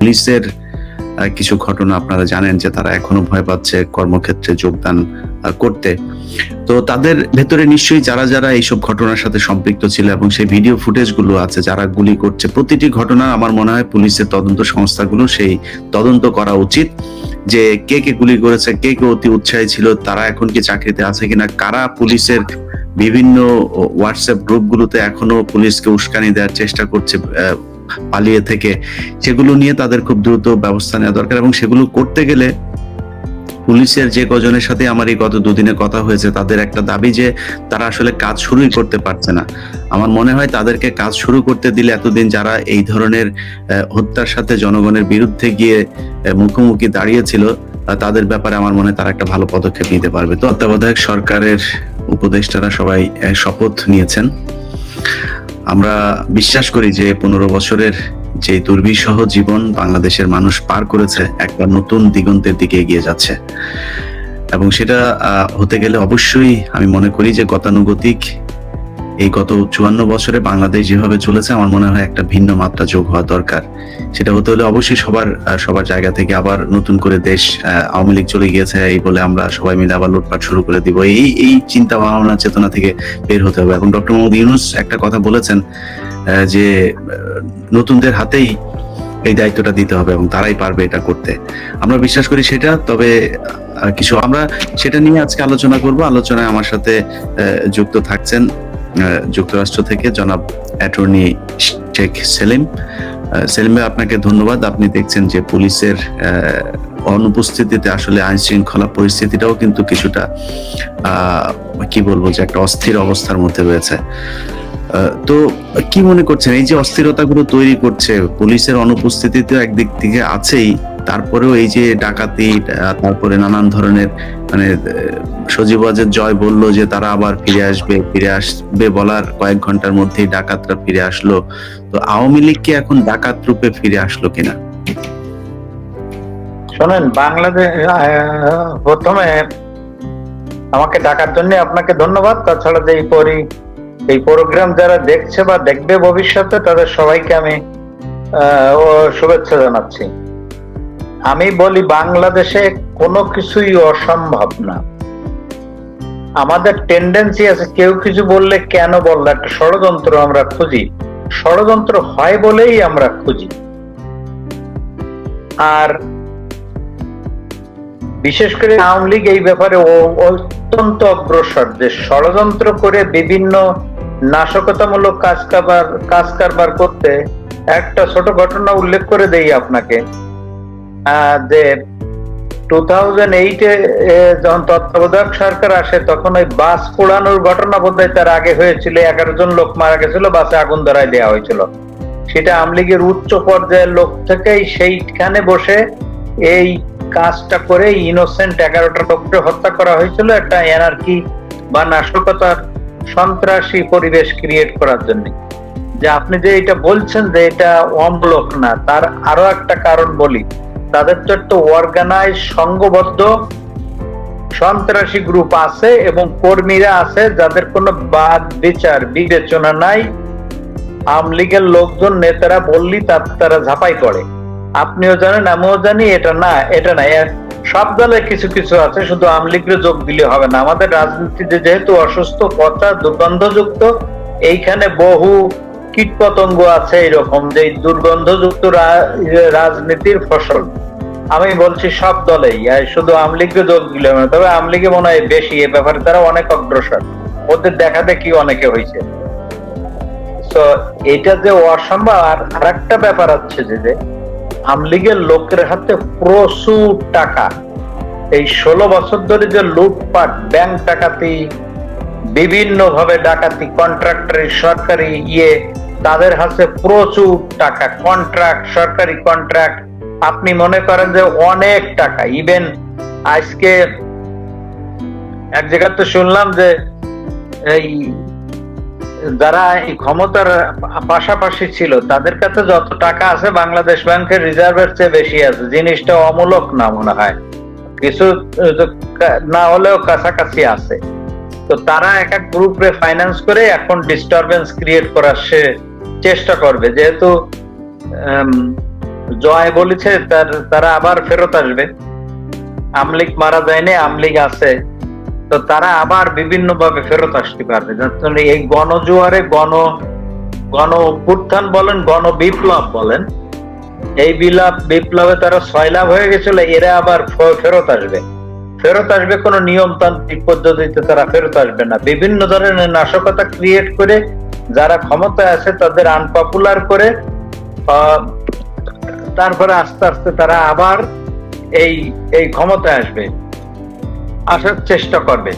পুলিশের কিছু ঘটনা আপনারা জানেন যে তারা এখনো ভয় পাচ্ছে কর্মক্ষেত্রে যোগদান করতে। তো তাদের ভেতরে নিশ্চয়ই যারা যারা এইসব ঘটনার সাথে সম্পৃক্ত ছিল এবং সেই ভিডিও ফুটেজ গুলো আছে, যারা গুলি করছে, প্রতিটি ঘটনা আমার মনে হয় পুলিশের তদন্ত সংস্থাগুলো সেই তদন্ত করা উচিত যে কে কে গুলি করেছে, কে কে অতি উৎসাহী ছিল, তারা এখন কি চাকরিতে আছে কিনা, কারা পুলিশের বিভিন্ন হোয়াটসঅ্যাপ গ্রুপগুলোতে এখনো পুলিশকে উস্কানি দেওয়ার চেষ্টা করছে পালিয়ে থেকে, সেগুলো নিয়ে তাদের খুব দ্রুত ব্যবস্থা নেওয়া দরকার। এবং সেগুলো করতে গেলে পুলিশের যে কজনের সাথে আমার এই গত দুদিনে কথা হয়েছে, তাদের একটা দাবি যে তারা আসলে কাজ শুরুই করতে পারছে না। আমার মনে হয় তাদেরকে কাজ শুরু করতে দিলে এতদিন যারা এই ধরনের হত্যার সাথে জনগণের বিরুদ্ধে গিয়ে মুখোমুখি দাঁড়িয়েছিল, তাদের ব্যাপারে আমার মনে হয় তারা একটা ভালো পদক্ষেপ নিতে পারবে। তো তত্ত্বাবধায়ক সরকারের উপদেষ্টারা সবাই শপথ নিয়েছেন। আমরা বিশ্বাস করি যে 15 বছরের যে দুর্বিষহ জীবন বাংলাদেশের মানুষ পার করেছে, একটা নতুন দিগন্তের দিকে এগিয়ে যাচ্ছে। এবং সেটা হতে গেলে অবশ্যই আমি মনে করি যে গতানুগতিক এই গত 54 বছরে বাংলাদেশ যেভাবে চলেছে, আমার মনে হয় একটা ভিন্ন মাত্রা যোগ হওয়া দরকার। সেটা হতে হলে অবশ্যই সবার জায়গা থেকে আবার নতুন করে দেশ, আওয়ামী লীগ চলে গিয়েছে এই বলে আমরা সবাই মিলে আবার লুটপাট শুরু করে দিব, এই চিন্তা ভাবনা চেতনা থেকে বের হতে হবে। এবং ডক্টর মোহাম্মদ ইউনূস একটা কথা বলেছেন যে নতুনদের হাতেই এই দায়িত্বটা দিতে হবে এবং তারাই পারবে এটা করতে। আমরা বিশ্বাস করি সেটা। তবে কিছু আমরা সেটা নিয়ে আজকে আলোচনা করব। আলোচনায় আমার সাথে যুক্ত থাকছেন যুক্তরাষ্ট্র থেকে জনাব অ্যাটর্নি শেখ সেলিম। সেলিম ভাই, আপনাকে ধন্যবাদ। আপনি দেখছেন যে পুলিশের অনুপস্থিতিতে আসলে আইন শৃঙ্খলা পরিস্থিতিটাও কিন্তু কিছুটা কি বলবো যে একটা অস্থির অবস্থার মধ্যে রয়েছে। তো কি মনে করছেন এই যে অস্থিরতাগুলো তৈরি করছে, পুলিশের অনুপস্থিতিতে একদিক থেকে আছেই, তারপরেও এই যে ডাকাতি, তারপরে নানান ধরনের মানে সজীব ওয়াজেদ জয় বললো যে তারা আবার ফিরে আসবে বলার কয়েক ঘন্টার মধ্যেই ডাকাতরা ফিরে আসলো। তো আওয়ামী লীগ কি এখন ডাকাত রূপে ফিরে আসলো কিনা? শোনেন, বাংলাদেশ প্রথমে আমাকে ডাকার জন্য আপনাকে ধন্যবাদ। তাছাড়া যে এই প্রোগ্রাম যারা দেখছে বা দেখবে ভবিষ্যতে, তাদের সবাইকে আমি শুভেচ্ছা জানাচ্ছি। আমি বলি, বাংলাদেশে কোনো কিছুই অসম্ভব না। আমাদের টেন্ডেন্সি আছে কেউ কিছু বললে কেন বললো, একটা ষড়যন্ত্র আমরা খুঁজি, ষড়যন্ত্র হয় বলেই আমরা খুঁজি। আর বিশেষ করে আওয়ামী লীগ এই ব্যাপারে অত্যন্ত অগ্রসর, যে ষড়যন্ত্র করে বিভিন্ন নাশকতামূলক কাজ কারবার করতে। একটা ছোট ঘটনা উল্লেখ করে দেই আপনাকে, যে 2008-এ যখন তত্ত্বাবধায়ক সরকার আসে, তখন ওই বাস পোড়ানোর ঘটনা বোধহয় তার আগে হয়েছিল। 11 জন লোক মারা গেছিল, বাসে আগুন ধরায় দেওয়া হয়েছিল। সেটা আওয়ামী লীগের উচ্চ পর্যায়ের লোক থেকেই সেইখানে বসে এই কাজটা করে ইনোসেন্ট 11টা লোককে হত্যা করা হয়েছিল, একটা এনার্কি বা নাশকতার সন্ত্রাসী পরিবেশ ক্রিয়েট করার জন্য। যে আপনি যে এটা বলছেন যে এটা অমূলক না, তার আরো একটা কারণ বলি। তাদের তো একটা অর্গানাইজ সংঘবদ্ধ সন্ত্রাসী গ্রুপ আছে এবং কর্মীরা আছে যাদের কোনো বাদ বিচার বিবেচনা নাই। আওয়ামী লীগের লোকজন, নেতারা বললি তারা ঝাঁপাই পড়ে। আপনিও জানেন, আমিও জানি। এটা না সব দলে কিছু কিছু আছে, শুধু আওয়ামী লীগের যোগ দিলে হবে না। আমাদের রাজনীতিতে যেহেতু অসুস্থ, পচা, দুর্গন্ধযুক্ত, এইখানে বহু কীট পতঙ্গ আছে এরকম, যে দুর্গন্ধযুক্ত রাজনীতির ফসল। আমি বলছি সব দলেই, শুধু আওয়ামী লীগকে যোগ দিলে হবে না। তবে আওয়ামী লীগে মনে হয় বেশি এ ব্যাপারে, তারা অনেক অগ্রসর, ওদের দেখা দেখি অনেকে হয়েছে। তো এটা যে অসম্ভব। আর একটা ব্যাপার আছে যে আওয়ামী লীগের লোকের হাতে প্রচুর টাকা। এই 16 বছর ধরে যে লুটপাট, ব্যাংক ডাকাতি, বিভিন্ন ভাবে ডাকাতি, কন্ট্রাক্টরি, সরকারি তাদের হাতে প্রচুর টাকা, কন্ট্রাক্ট, সরকারি কন্ট্রাক্ট। আপনি মনে করেন যে অনেক টাকা। ইভেন আজকে এক জায়গায় তো শুনলাম যে এই যারা এই ক্ষমতার পাশাপাশি ছিল, তাদের কাছে যত টাকা আছে বাংলাদেশ ব্যাংকের রিজার্ভের চেয়ে বেশি আছে। জিনিসটা অমূলক না, মনে হয় কিছু না হলেও কাছাকাছি আছে। তো তারা এক এক গ্রুপে ফাইন্যান্স করে এখন ডিস্টারবেন্স ক্রিয়েট করার চেষ্টা করবে। যেহেতু জয় বলেছে তারা আবার ফেরত আসবে। আমলিগ মারা যায়নি, আমলিগ আছে, তো তারা আবার বিভিন্ন ভাবে ফেরত আসতে পারবে। এই গণজোয়ারে গণ অভ্যুত্থান বলেন, গণ বিপ্লব বলেন, এই বিপ্লবে তারা সয়লাভ হয়ে গেছিল, এরা আবার ফেরত আসবে কোন নিয়মতান্ত্রিক পদ্ধতিতে তারা ফেরত আসবে না। বিভিন্ন ধরনের নাশকতা ক্রিয়েট করে যারা ক্ষমতায় আছে তাদের আনপপুলার করে তারপরে আস্তে আস্তে তারা আবার এই ক্ষমতায় আসার চেষ্টা করবে।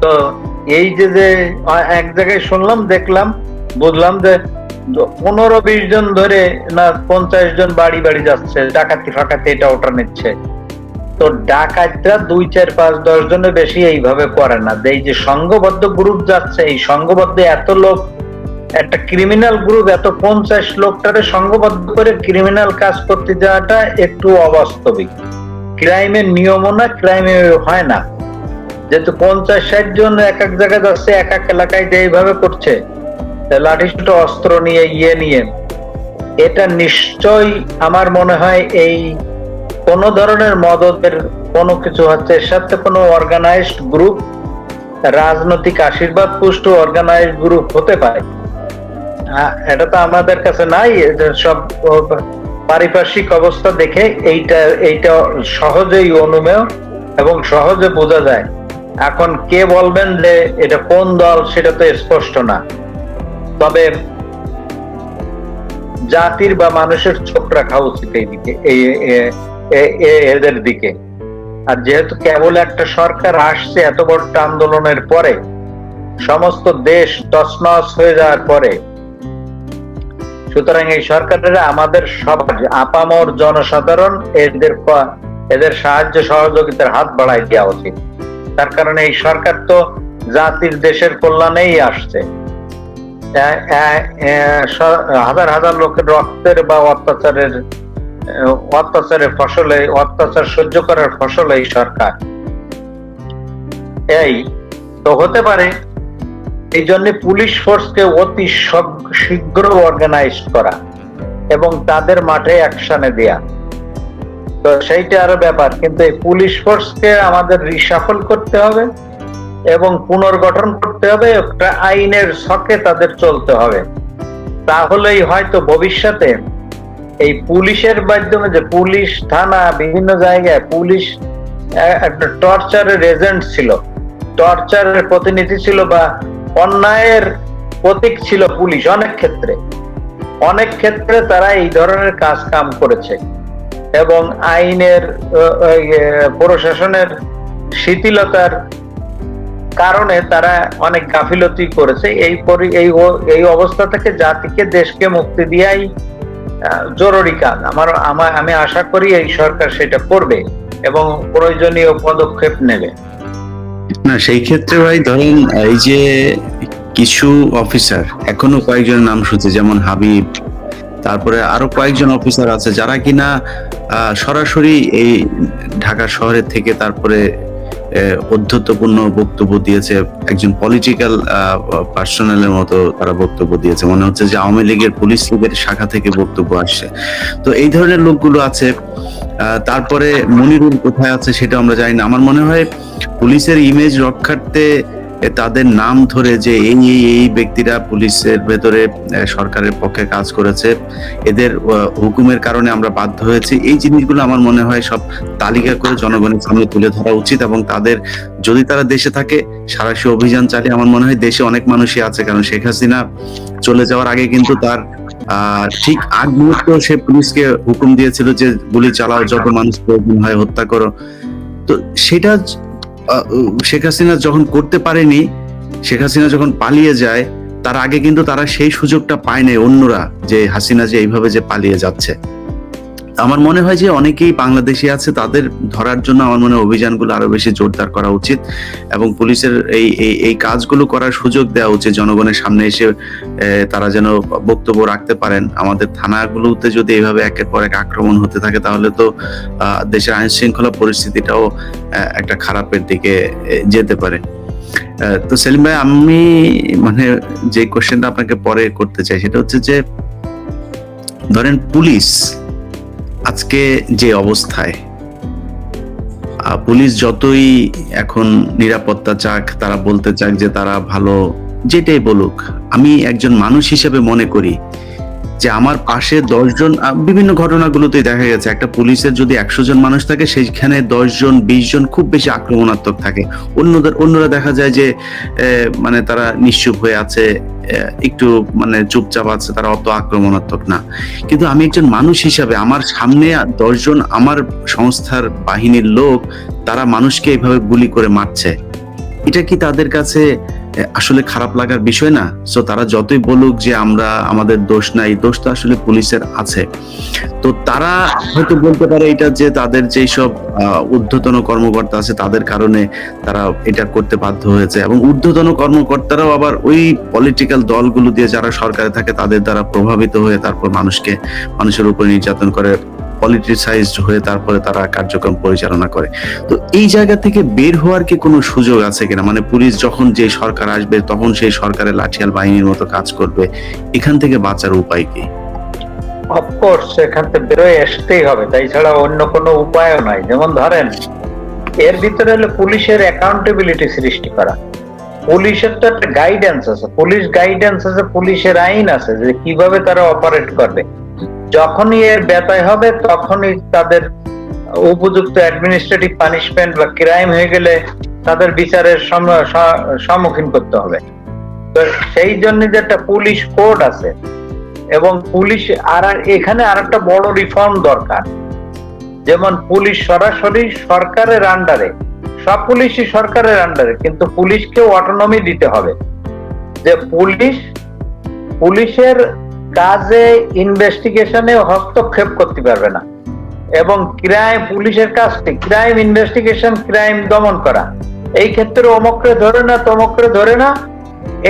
তো এই যে এক জায়গায় শুনলাম, দেখলাম, বুঝলাম যে 15-20 জন ধরে না 50 জন বাড়ি বাড়ি যাচ্ছে, ডাকাতি ফাকাতি এটা ওটা নিচ্ছে। তো ডাকাতরা 2-4-5-10 জনের বেশি এইভাবে করে না। এই যে সংঘবদ্ধ গ্রুপ যাচ্ছে, এই সংঘবদ্ধ এত লোক, একটা ক্রিমিনাল গ্রুপ এত 50 লোকটারে সংঘবদ্ধ করে ক্রিমিনাল কাজ করতে যাওয়াটা একটু অবাস্তবিক। ক্রাইমের নিয়মও না, ক্রাইমে হয় না। যেহেতু 50-60 জন এক এক জায়গায় যাচ্ছে, এক এক এলাকায় এইভাবে করছে, লাঠিসোঁটা অস্ত্র নিয়ে এটা নিশ্চয়ই আমার মনে হয় এই কোন ধরনের মদতের কোনো কিছু হচ্ছে। এর সাথে কোনো অর্গানাইজড গ্রুপ, রাজনৈতিক আশীর্বাদ পুষ্ট অর্গানাইজড গ্রুপ হতে পারে। এটা তো আমাদের কাছে নাই, সব পারিপার্শ্বিক অবস্থা দেখে এইটা সহজেই অনুমেয় এবং সহজে বোঝা যায়। এখন কে বলবেন যে এটা কোন দল, সেটা তো স্পষ্ট না। তবে জাতির বা মানুষের চোখ রাখা উচিত এইদিকে, এদের দিকে। আর যেহেতু কেবল একটা সরকার আসছে এত বড় আন্দোলনের পরে, সমস্ত দেশ তছনছ হয়ে যাওয়ার পরে, সুতরাং এই সরকারের আমাদের সবার আপামর জনসাধারণ এদের সাহায্য সহযোগিতার হাত বাড়াই দেওয়া উচিত। তার কারণে এই সরকার তো জাতির দেশের কল্যাণেই আসছে। হাজার হাজার লোকের রক্তের বা অত্যাচারের ফসলে, অত্যাচার সহ্য করার ফসল এই সরকার। এই তো হতে পারে এই জন্য পুলিশ ফোর্সকে অতি শীঘ্র অর্গানাইজ করা এবং তাদের মাঠে অ্যাকশনে দেয়া, তো সেইটা আরো ব্যাপার। কিন্তু এই পুলিশ ফোর্সকে আমাদের রিশাফল করতে হবে এবং পুনর্গঠন করতে হবে, একটা আইনের ছকে তাদের চলতে হবে। তাহলেই হয়তো ভবিষ্যতে এই পুলিশের মাধ্যমে, যে পুলিশ থানা বিভিন্ন জায়গায় পুলিশ একটা টর্চারের এজেন্ট ছিল, টর্চারের প্রতিনিধি ছিল বা অন্যায়ের প্রতীক ছিল পুলিশ। অনেক ক্ষেত্রে তারা এই ধরনের কাজ কাম করেছে এবং আইনের প্রশাসনের শিথিলতার কারণে তারা অনেক গাফিলতি করেছে। এই অবস্থা থেকে জাতিকে, দেশকে মুক্তি দেওয়াই জরুরি কাজ। আমি আশা করি এই সরকার সেটা করবে এবং প্রয়োজনীয় পদক্ষেপ নেবে। না, সেই ক্ষেত্রে ভাই ধরেন এই যে কিছু অফিসার, এখনো কয়েকজনের নাম শুনছি, যেমন হাবিব, তারপরে আরো কয়েকজন অফিসার আছে যারা কিনা সরাসরি এই ঢাকা শহরের থেকে তারপরে ঔদ্ধত্যপূর্ণ বক্তব্য দিয়েছে, একজন পলিটিক্যাল পার্সোনালের মতো তারা বক্তব্য দিয়েছে, মনে হচ্ছে যে আওয়ামী লীগের পুলিশ লীগের শাখা থেকে বক্তব্য আসছে। তো এই ধরনের লোকগুলো আছে। তারপরে মনিরুল কোথায় আছে সেটা আমরা জানি না। আমার মনে হয় পুলিশের ইমেজ রক্ষার্থে তাদের নাম ধরে যে এই ব্যক্তিরা পুলিশের ভেতরে সরকারের পক্ষে কাজ করেছে, এদের হুকুমের কারণে আমরা বাধ্য হয়েছি, এই জিনিসগুলো আমার মনে হয় সব তালিকা করে জনগণের সামনে তুলে ধরা উচিত। এবং তাদের যদি তারা দেশে থাকে সাঁড়াশি অভিযান চালিয়ে, আমার মনে হয় দেশে অনেক মানুষই আছে, কারণ শেখ হাসিনা চলে যাওয়ার আগে কিন্তু তার ঠিক আগ মুহূর্তে সে পুলিশকে হুকুম দিয়েছিল যে গুলি চালাও, যত মানুষ প্রয়োজন হয় হত্যা করো। তো সেটা শেখ হাসিনা যখন করতে পারেনি, শেখ হাসিনা যখন পালিয়ে যায়, তার আগে কিন্তু তারা সেই সুযোগটা পায় নাই অন্যরা, যে হাসিনা যে এইভাবে যে পালিয়ে যাচ্ছে। আমার মনে হয় যে অনেকেই বাংলাদেশি আছে, তাদের ধরার জন্য আমার মনে হয় অভিযানগুলো আরো বেশি জোরদার করা উচিত এবং পুলিশের এই কাজগুলো করার সুযোগ দেওয়া উচিত জনগণের সামনে এসে তারা যেন বক্তব্য রাখতে পারেন। আমাদের থানাগুলোতে যদি এইভাবে একের পর এক আক্রমণ হতে থাকে তাহলে তো দেশের আইন শৃঙ্খলা পরিস্থিতিটাও একটা খারাপের দিকে যেতে পারে। তো সেলিম ভাই, আমি মানে যে কোশ্চেনটা আপনাকে পরে করতে চাই সেটা হচ্ছে যে ধরেন পুলিশ আজকে যে অবস্থায় পুলিশ যতই এখন নিরাপত্তা চাক, তারা বলতে চাক যে তারা ভালো, যেটাই বলুক, আমি একজন মানুষ হিসেবে মনে করি যে আমার পাশে 10 জন, বিভিন্ন ঘটনাগুলোতেই দেখা গেছে একটা পুলিশের যদি 100 জন মানুষ থাকে সেখানে 10 জন 20 জন খুব বেশি আক্রমণাত্মক থাকে। অন্যরা দেখা যায় যে মানে তারা নিশ্চুপ হয়ে আছে, একটু মানে চুপচাপ আছে, তারা অত আক্রমণাত্মক না। কিন্তু আমি একজন মানুষ হিসাবে আমার সামনে 10 জন আমার সংস্থার বাহিনীর লোক, তারা মানুষকে এইভাবে গুলি করে মারছে, এটা কি তাদের কাছে আসলে খারাপ লাগার বিষয় না? সো তারা যতই বলুক যে আমাদের দোষ নাই, দোষ তো আসলে পুলিশের আছে। তো তারা হয়তো বলতে পারে এটা যে তাদের যেই সব ঊর্ধ্বতন কর্মকর্তা আছে তাদের কারণে তারা এটা করতে বাধ্য হয়েছে, এবং ঊর্ধ্বতন কর্মকর্তারাও আবার ওই পলিটিক্যাল দলগুলো দিয়ে যারা সরকারে থাকে তাদের দ্বারা প্রভাবিত হয়ে তারপর মানুষের উপর নির্যাতন করে, পলিটিসাইজড হয়ে তারপরে তারা কার্যক্রম পরিচালনা করে। তো এই জায়গা থেকে বের হওয়ার কি কোনো সুযোগ আছে কিনা? মানে পুলিশ যখন যে সরকার আসবে তখন সেই সরকারের লাঠিয়াল বাহিনীর মতো কাজ করবে, এখান থেকে বাঁচার উপায় কি? অফকোর্স এখান থেকে বেরোয় আসতেই হবে, তাই ছাড়া অন্য কোনো উপায়ও নাই। যেমন ধরেন এর ভিতরে হলো পুলিশের অ্যাকাউন্টেবিলিটি সৃষ্টি করা। পুলিশের তো একটা গাইডেন্স আছে, পুলিশ গাইডেন্স আছে, পুলিশের আইন আছে যে কিভাবে তারা অপারেট করবে। যখনই এর ব্যতয় হবে তখনই তাদের উপযুক্ত অ্যাডমিনিস্ট্রেটিভ পানিশমেন্ট বা ক্রাইম হয়ে গেলে তাদের বিচারের সম্মুখীন করতে হবে। তো সেই জন্য যে একটা পুলিশ কোড আছে, এবং পুলিশ এখানে আর একটা বড় রিফর্ম দরকার। যেমন পুলিশ সরাসরি সরকারের আন্ডারে, সব পুলিশই সরকারের আন্ডারে, কিন্তু পুলিশকে অটোনমি দিতে হবে যে পুলিশের কাজে ইনভেস্টিগেশনে হস্তক্ষেপ করতে পারবে না, এবং পুলিশের কাজটি ক্রাইম ইনভেস্টিগেশন, ক্রাইম দমন করা, এই ক্ষেত্রে অমুকরে ধরে না তমুকরে ধরে না,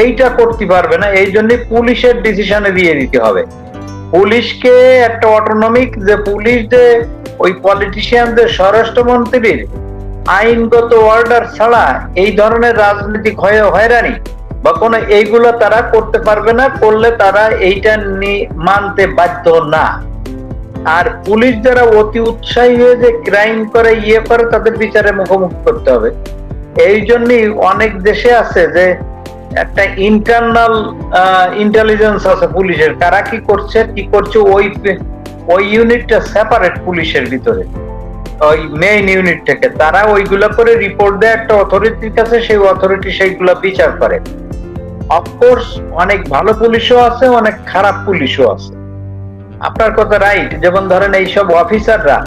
এইটা করতে পারবে না। এই জন্য পুলিশের ডিসিশনে দিয়ে দিতে হবে। পুলিশকে একটা অটোনমিক, যে পুলিশ যে ওই পলিটিশিয়ানদের, স্বরাষ্ট্রমন্ত্রীর আইনগত অর্ডার ছাড়া এই ধরনের রাজনৈতিক হয়রানি বা কোনো এইগুলো তারা করতে পারবে না, করলে তারা এইটা মানতে বাধ্য না। আর পুলিশ যারা অতি উৎসাহী হয়ে যে ক্রাইম করে করে তাদের বিচারে মুখোমুখি করতে হবে। এই জন্যই অনেক দেশে আছে যে একটা ইন্টারনাল ইন্টেলিজেন্স আছে পুলিশের, কারা কি করছে ওই ইউনিটটা সেপারেট পুলিশের ভিতরে, ওই মেইন ইউনিট থেকে তারা ওইগুলা করে রিপোর্ট দেয় একটা অথরিটির কাছে, সেই অথরিটি সেইগুলা বিচার করে। অফকোর্স অনেক ভালো পুলিশও আছে, অনেক খারাপ পুলিশও আছে, আপনার কথা রাইট। যেমন ধরেন এইসব অফিসাররা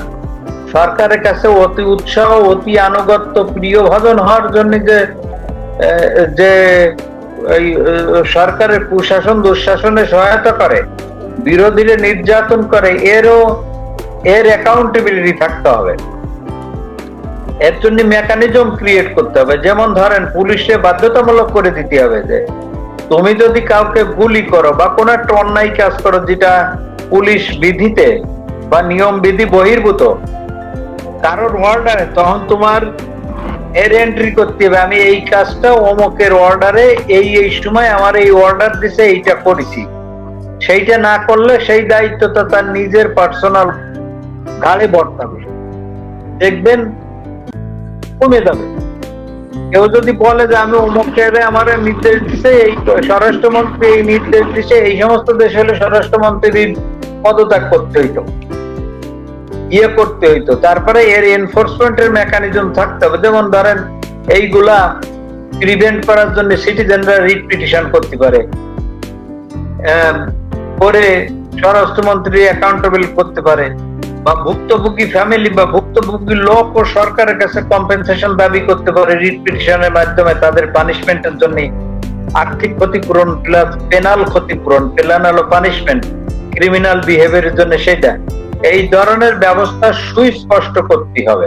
সরকারের কাছে অতি উৎসাহ, অতি আনুগত্য, প্রিয় ভাজন হওয়ার জন্য যে এই সরকারের কুশাসন দুঃশাসনে সহায়তা করে, বিরোধীরা নির্যাতন করে, এর অ্যাকাউন্টেবিলিটি থাকতে হবে। এর জন্য মেকানিজম ক্রিয়েট করতে হবে। যেমন ধরেন পুলিশে বাধ্যতামূলক করে দিতে হবে যে তুমি যদি কাউকে গুলি করো বা কোন একটা অন্যায় কাজ করো যেটা পুলিশ বিধিতে বা নিয়ম বিধি বহির্ভূত কারোর অর্ডারে, তখন তোমার এর এন্ট্রি করতে হবে, আমি এই কাজটা অমুকের অর্ডারে এই সময় আমার এই অর্ডার দিছে, এইটা করেছি। সেইটা না করলে সেই দায়িত্বটা তার নিজের পার্সোনাল ঘাড়ে বর্তাবে, দেখবেন কমে যাবে। কেউ যদি বলে যে আমি অমুকের আমার নির্দেশ দিছে, এই স্বরাষ্ট্রমন্ত্রী এই নির্দেশ দিছে, এই সমস্ত দেশ হলে স্বরাষ্ট্রমন্ত্রীর পদত্যাগ করতে হইতো, করতে হইতো। তারপরে এর এনফোর্সমেন্টের মেকানিজম থাকতে হবে। যেমন ধরেন এইগুলা প্রিভেন্ট করার জন্য সিটিজেনরা রিট পিটিশন করতে পারে, করে স্বরাষ্ট্রমন্ত্রী অ্যাকাউন্টেবল করতে পারে, বা ভুক্তভোগী ফ্যামিলি বা ভুক্তভোগী লোক ও সরকারের কাছে কম্পেনসেশন দাবি করতে পারে রিট পিটিশনের মাধ্যমে তাদের পানিশমেন্টের জন্য। আর্থিক ক্ষতিপূরণ প্লাস পেনাল ক্ষতিপূরণ, পেনাল ও পানিশমেন্ট, ক্রিমিনাল বিহেভিয়ারের জন্য সেটা, এই ধরনের ব্যবস্থা সুস্পষ্ট করতে হবে।